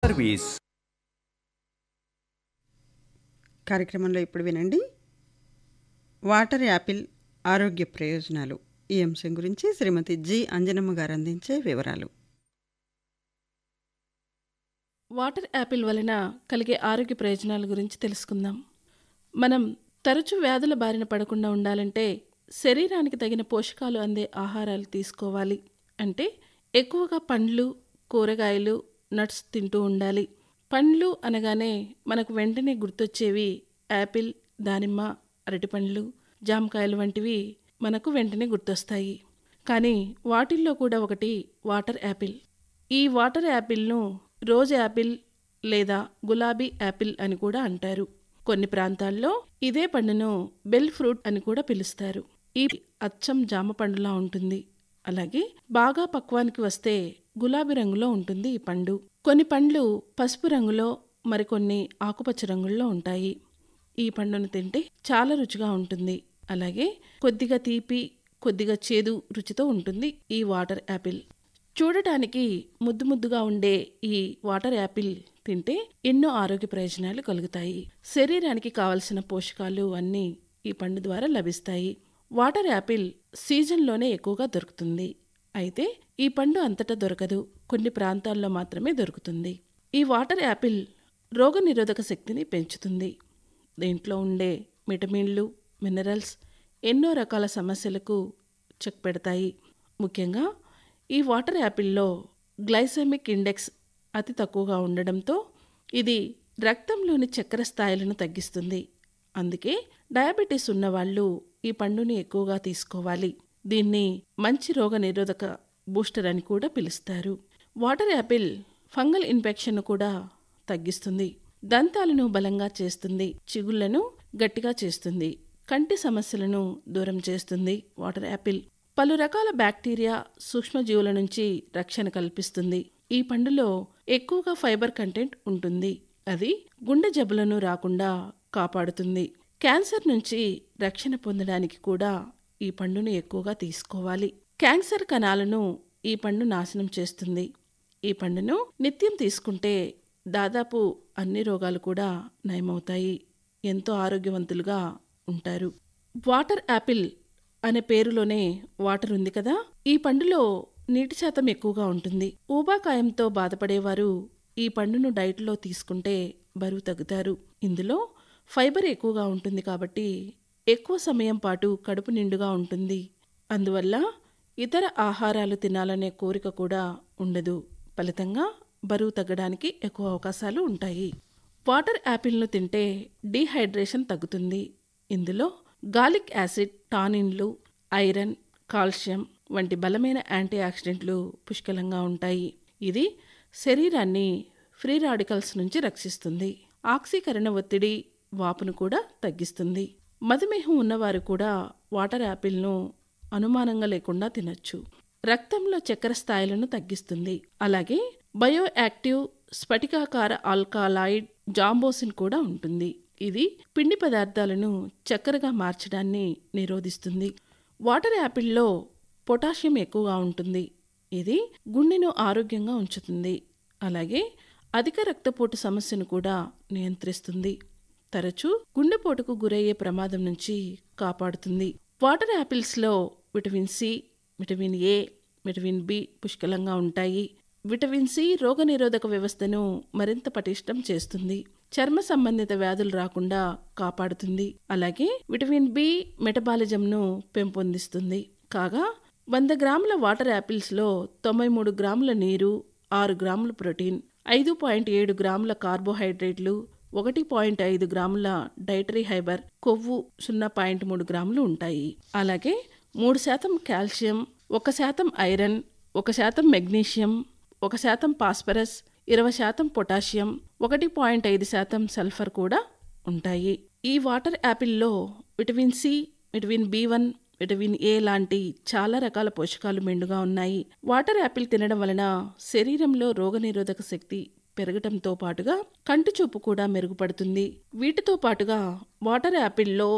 Service. కార్యక్రమంలో ఇప్పుడు వినండి, వాటర్ యాపిల్ ఆరోగ్య ప్రయోజనాలు. ఈ అంశం గురించి శ్రీమతి జి అంజనమ్మ గారు అందించే వివరాలు. వాటర్ యాపిల్ వలన కలిగే ఆరోగ్య ప్రయోజనాల గురించి తెలుసుకుందాం. మనం తరచూ వ్యాధుల బారిన పడకుండా ఉండాలంటే శరీరానికి తగిన పోషకాలు అందే ఆహారాలు తీసుకోవాలి. అంటే ఎక్కువగా పండ్లు, కూరగాయలు, నట్స్ తింటూ ఉండాలి. పండ్లు అనగానే మనకు వెంటనే గుర్తొచ్చేవి యాపిల్, దానిమ్మ, అరటిపండ్లు, జామకాయలు వంటివి మనకు వెంటనే గుర్తొస్తాయి. కానీ వాటిల్లో కూడా ఒకటి వాటర్ యాపిల్. ఈ వాటర్ యాపిల్ను రోజ్ యాపిల్ లేదా గులాబీ యాపిల్ అని కూడా అంటారు. కొన్ని ప్రాంతాల్లో ఇదే పండును బెల్ ఫ్రూట్ అని కూడా పిలుస్తారు. ఈ అచ్చం జామ పండులా ఉంటుంది. అలాగే బాగా పక్వానికి వస్తే గులాబీ రంగులో ఉంటుంది ఈ పండు. కొన్ని పండ్లు పసుపు రంగులో, మరికొన్ని ఆకుపచ్చ రంగుల్లో ఉంటాయి. ఈ పండును తింటే చాలా రుచిగా ఉంటుంది. అలాగే కొద్దిగా తీపి, కొద్దిగా చేదు రుచితో ఉంటుంది ఈ వాటర్ యాపిల్. చూడటానికి ముద్దు ముద్దుగా ఉండే ఈ వాటర్ యాపిల్ తింటే ఎన్నో ఆరోగ్య ప్రయోజనాలు కలుగుతాయి. శరీరానికి కావలసిన పోషకాలు అన్నీ ఈ పండు ద్వారా లభిస్తాయి. వాటర్ యాపిల్ సీజన్లోనే ఎక్కువగా దొరుకుతుంది. అయితే ఈ పండు అంతటా దొరకదు, కొన్ని ప్రాంతాల్లో మాత్రమే దొరుకుతుంది. ఈ వాటర్ యాపిల్ రోగనిరోధక శక్తిని పెంచుతుంది. దీంట్లో ఉండే విటమిన్లు, మినరల్స్ ఎన్నో రకాల సమస్యలకు చెక్ పెడతాయి. ముఖ్యంగా ఈ వాటర్ యాపిల్లో గ్లైసెమిక్ ఇండెక్స్ అతి తక్కువగా ఉండడంతో ఇది రక్తంలోని చక్కెర స్థాయిలను తగ్గిస్తుంది. అందుకే డయాబెటీస్ ఉన్నవాళ్ళు ఈ పండుని ఎక్కువగా తీసుకోవాలి. దీన్ని మంచి రోగ నిరోధక బూస్టర్ అని కూడా పిలుస్తారు. వాటర్ యాపిల్ ఫంగల్ ఇన్ఫెక్షన్ను కూడా తగ్గిస్తుంది. దంతాలను బలంగా చేస్తుంది. చిగుళ్లను గట్టిగా చేస్తుంది. కంటి సమస్యలను దూరం చేస్తుంది. వాటర్ యాపిల్ పలు రకాల బ్యాక్టీరియా, సూక్ష్మజీవుల నుంచి రక్షణ కల్పిస్తుంది. ఈ పండులో ఎక్కువగా ఫైబర్ కంటెంట్ ఉంటుంది. అది గుండె జబ్బులను రాకుండా కాపాడుతుంది. క్యాన్సర్ నుంచి రక్షణ పొందడానికి కూడా ఈ పండును ఎక్కువగా తీసుకోవాలి. క్యాన్సర్ కణాలను ఈ పండు నాశనం చేస్తుంది. ఈ పండును నిత్యం తీసుకుంటే దాదాపు అన్ని రోగాలు కూడా నయమవుతాయి. ఎంతో ఆరోగ్యవంతులుగా ఉంటారు. వాటర్ యాపిల్ అనే పేరులోనే వాటర్ ఉంది కదా. ఈ పండులో నీటి శాతం ఎక్కువగా ఉంటుంది. ఊబాకాయంతో బాధపడేవారు ఈ పండును డైట్లో తీసుకుంటే బరువు తగ్గుతారు. ఇందులో ఫైబర్ ఎక్కువగా ఉంటుంది కాబట్టి ఎక్కువ సమయం పాటు కడుపు నిండుగా ఉంటుంది. అందువల్ల ఇతర ఆహారాలు తినాలనే కోరిక కూడా ఉండదు. ఫలితంగా బరువు తగ్గడానికి ఎక్కువ అవకాశాలు ఉంటాయి. వాటర్ యాపిల్ను తింటే డీహైడ్రేషన్ తగ్గుతుంది. ఇందులో గాలిక్ యాసిడ్, టానిన్లు, ఐరన్, కాల్షియం వంటి బలమైన యాంటీ ఆక్సిడెంట్లు పుష్కలంగా ఉంటాయి. ఇది శరీరాన్ని ఫ్రీ రాడికల్స్ నుంచి రక్షిస్తుంది. ఆక్సీకరణ ఒత్తిడి, వాపును కూడా తగ్గిస్తుంది. మధుమేహం ఉన్నవారు కూడా వాటర్ యాపిల్ను అనుమానంగా లేకుండా తినచ్చు. రక్తంలో చక్కెర స్థాయిలను తగ్గిస్తుంది. అలాగే బయో యాక్టివ్ స్ఫటికాకార ఆల్కలాయిడ్ జాంబోసిన్ కూడా ఉంటుంది. ఇది పిండి పదార్థాలను చక్కెరగా మార్చడాన్ని నిరోధిస్తుంది. వాటర్ యాపిల్లో పొటాషియం ఎక్కువగా ఉంటుంది. ఇది గుండెను ఆరోగ్యంగా ఉంచుతుంది. అలాగే అధిక రక్తపోటు సమస్యను కూడా నియంత్రిస్తుంది. తరచూ గుండెపోటుకు గురయ్యే ప్రమాదం నుంచి కాపాడుతుంది. వాటర్ యాపిల్స్లో vitamin C, vitamin A, vitamin B పుష్కలంగా ఉంటాయి. విటమిన్ సి రోగనిరోధక వ్యవస్థను మరింత పటిష్టం చేస్తుంది. చర్మ సంబంధిత వ్యాధులు రాకుండా కాపాడుతుంది. అలాగే విటమిన్ బి మెటబాలిజంను పెంపొందిస్తుంది. కాగా 100 గ్రాముల వాటర్ యాపిల్స్లో 93 గ్రాముల నీరు, 6 గ్రాముల ప్రోటీన్, 5.7 గ్రాముల కార్బోహైడ్రేట్లు, 1.5 గ్రాముల డైటరీ ఫైబర్, కొవ్వు 0.3 గ్రాములు ఉంటాయి. అలాగే 3% calcium, 1% iron, 1% magnesium, 1% phosphorus, 20% potassium, 1.5% sulphur కూడా ఉంటాయి. ఈ వాటర్ యాపిల్లో vitamin C, vitamin B one, vitamin A లాంటి చాలా రకాల పోషకాలు మెండుగా ఉన్నాయి. వాటర్ యాపిల్ తినడం వలన శరీరంలో రోగనిరోధక శక్తి పెరగటంతో పాటుగా కంటి చూపు కూడా మెరుగుపడుతుంది. వీటితో పాటుగా వాటర్ యాపిల్లో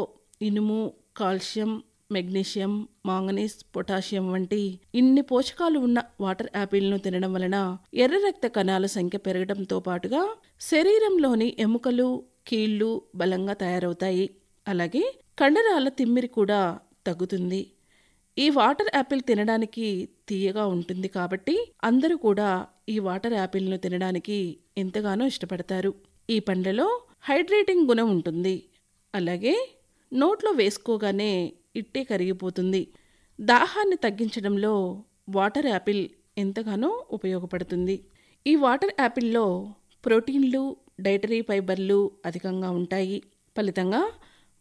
ఇనుము, కాల్షియం, మెగ్నీషియం, మాంగనీస్, పొటాషియం వంటి ఇన్ని పోషకాలు ఉన్న వాటర్ యాపిల్ను తినడం వలన ఎర్ర రక్త కణాల సంఖ్య పెరగడంతో పాటుగా శరీరంలోని ఎముకలు, కీళ్లు బలంగా తయారవుతాయి. అలాగే కండరాల తిమ్మిరి కూడా తగ్గుతుంది. ఈ వాటర్ యాపిల్ తినడానికి తీయగా ఉంటుంది కాబట్టి అందరూ కూడా ఈ వాటర్ యాపిల్ను తినడానికి ఎంతగానో ఇష్టపడతారు. ఈ పండ్లలో హైడ్రేటింగ్ గుణం ఉంటుంది. అలాగే నోట్లో వేసుకోగానే ఇట్టే కరిగిపోతుంది. దాహాన్ని తగ్గించడంలో వాటర్ యాపిల్ ఎంతగానో ఉపయోగపడుతుంది. ఈ వాటర్ యాపిల్లో ప్రోటీన్లు, డైటరీ ఫైబర్లు అధికంగా ఉంటాయి. ఫలితంగా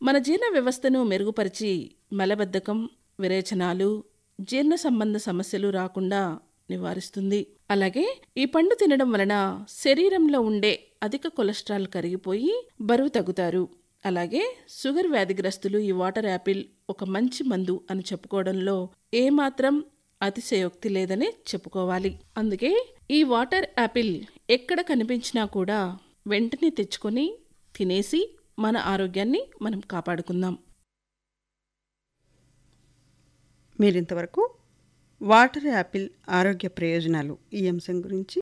మన జీర్ణ వ్యవస్థను మెరుగుపరిచి మలబద్ధకం, విరేచనాలు, జీర్ణ సంబంధ సమస్యలు రాకుండా నివారిస్తుంది. అలాగే ఈ పండు తినడం వలన శరీరంలో ఉండే అధిక కొలెస్ట్రాల్ కరిగిపోయి బరువు తగ్గుతారు. అలాగే షుగర్ వ్యాధిగ్రస్తులు ఈ వాటర్ యాపిల్ ఒక మంచి మందు అని చెప్పుకోవడంలో ఏమాత్రం అతిశయోక్తి లేదనే చెప్పుకోవాలి. అందుకే ఈ వాటర్ యాపిల్ ఎక్కడ కనిపించినా కూడా వెంటనే తెచ్చుకొని తినేసి మన ఆరోగ్యాన్ని మనం కాపాడుకుందాం. మీరింతవరకు వాటర్ యాపిల్ ఆరోగ్య ప్రయోజనాలు ఈ అంశం గురించి